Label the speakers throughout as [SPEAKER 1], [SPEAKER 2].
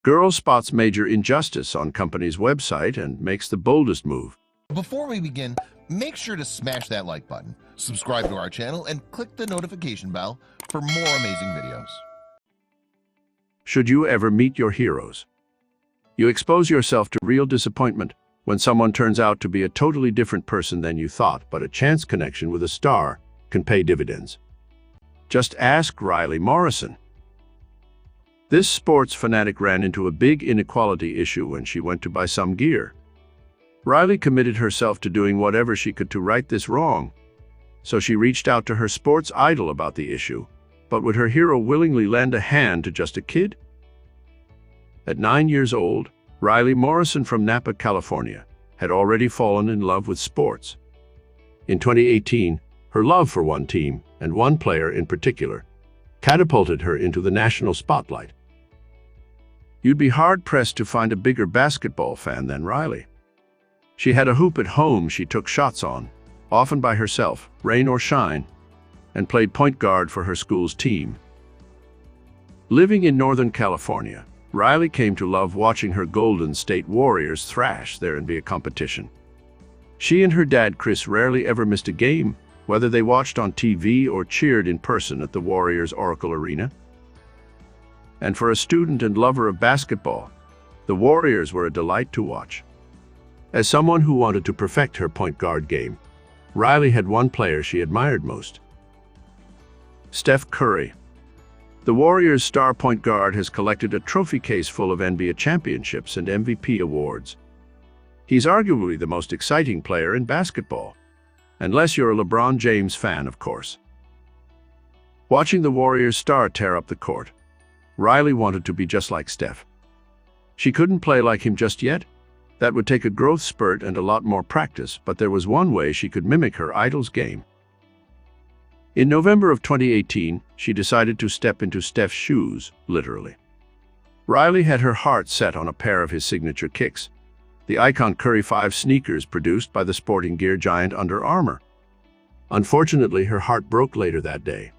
[SPEAKER 1] Girl spots major injustice on company's website and makes the boldest move.
[SPEAKER 2] Before we begin, make sure to smash that like button, subscribe to our channel, and click the notification bell for more amazing videos.
[SPEAKER 1] Should you ever meet your heroes? You expose yourself to real disappointment when someone turns out to be a totally different person than you thought, but a chance connection with a star can pay dividends. Just ask Riley Morrison. This sports fanatic ran into a big inequality issue when she went to buy some gear. Riley committed herself to doing whatever she could to right this wrong. So she reached out to her sports idol about the issue. But would her hero willingly lend a hand to just a kid? At 9 years old, Riley Morrison from Napa, California, had already fallen in love with sports. In 2018, her love for one team, and one player in particular, catapulted her into the national spotlight. You'd be hard-pressed to find a bigger basketball fan than Riley. She had a hoop at home she took shots on, often by herself, rain or shine, and played point guard for her school's team. Living in Northern California, Riley came to love watching her Golden State Warriors thrash their NBA competition. She and her dad Chris rarely ever missed a game, whether they watched on TV or cheered in person at the Warriors' Oracle Arena. And for a student and lover of basketball, the Warriors were a delight to watch. As someone who wanted to perfect her point guard game, Riley had one player she admired most: Steph Curry. The Warriors' star point guard has collected a trophy case full of NBA championships and MVP awards. He's arguably the most exciting player in basketball, unless you're a LeBron James fan, of course. Watching the Warriors' star tear up the court, Riley wanted to be just like Steph. She couldn't play like him just yet. That would take a growth spurt and a lot more practice, but there was one way she could mimic her idol's game. In November of 2018, she decided to step into Steph's shoes, literally. Riley had her heart set on a pair of his signature kicks, the icon Curry 5 sneakers produced by the sporting gear giant Under Armour. Unfortunately, her heart broke later that day.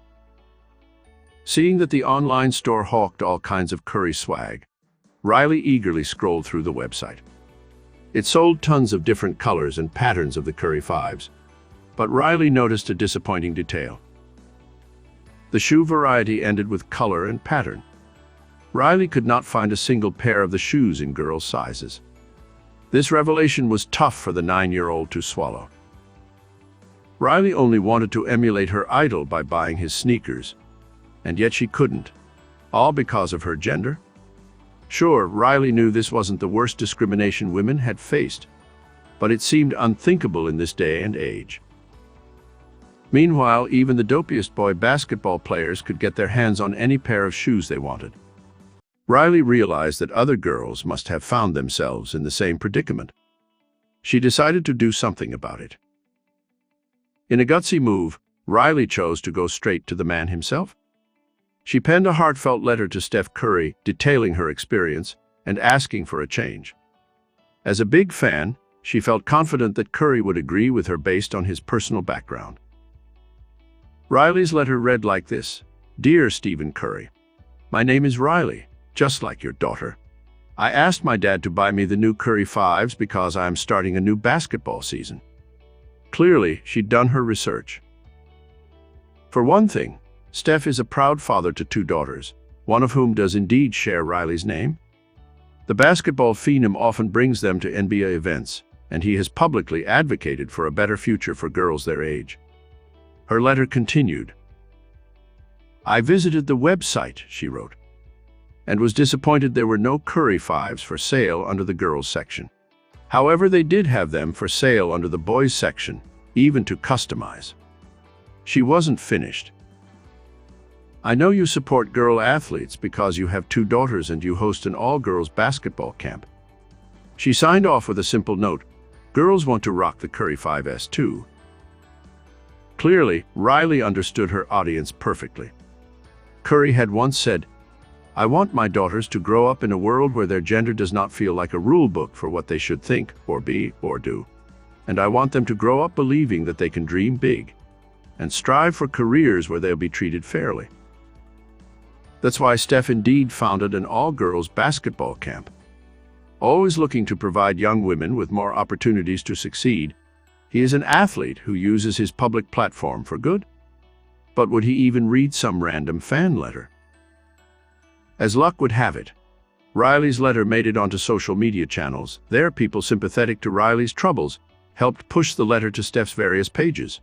[SPEAKER 1] Seeing that the online store hawked all kinds of Curry swag, Riley eagerly scrolled through the website. It sold tons of different colors and patterns of the Curry 5s, but Riley noticed a disappointing detail. The shoe variety ended with color and pattern. Riley could not find a single pair of the shoes in girls' sizes. This revelation was tough for the 9-year-old to swallow. Riley only wanted to emulate her idol by buying his sneakers, and yet she couldn't, all because of her gender. Sure, Riley knew this wasn't the worst discrimination women had faced, but it seemed unthinkable in this day and age. Meanwhile, even the dopiest boy basketball players could get their hands on any pair of shoes they wanted. Riley realized that other girls must have found themselves in the same predicament. She decided to do something about it. In a gutsy move, Riley chose to go straight to the man himself. She penned a heartfelt letter to Steph Curry, detailing her experience and asking for a change. As a big fan, she felt confident that Curry would agree with her based on his personal background. Riley's letter read like this: "Dear Stephen Curry, my name is Riley, just like your daughter. I asked my dad to buy me the new Curry 5s because I am starting a new basketball season." Clearly, she'd done her research. For one thing, Steph is a proud father to 2 daughters, one of whom does indeed share Riley's name. The basketball phenom often brings them to NBA events, and he has publicly advocated for a better future for girls their age. Her letter continued. "I visited the website," she wrote, "and was disappointed there were no Curry 5s for sale under the girls section. However, they did have them for sale under the boys section, even to customize." She wasn't finished. "I know you support girl athletes because you have 2 daughters and you host an all-girls basketball camp." She signed off with a simple note: "Girls want to rock the Curry 5s too." Clearly, Riley understood her audience perfectly. Curry had once said, "I want my daughters to grow up in a world where their gender does not feel like a rule book for what they should think or be or do. And I want them to grow up believing that they can dream big and strive for careers where they'll be treated fairly." That's why Steph indeed founded an all-girls basketball camp. Always looking to provide young women with more opportunities to succeed, he is an athlete who uses his public platform for good. But would he even read some random fan letter? As luck would have it, Riley's letter made it onto social media channels. There, people sympathetic to Riley's troubles helped push the letter to Steph's various pages.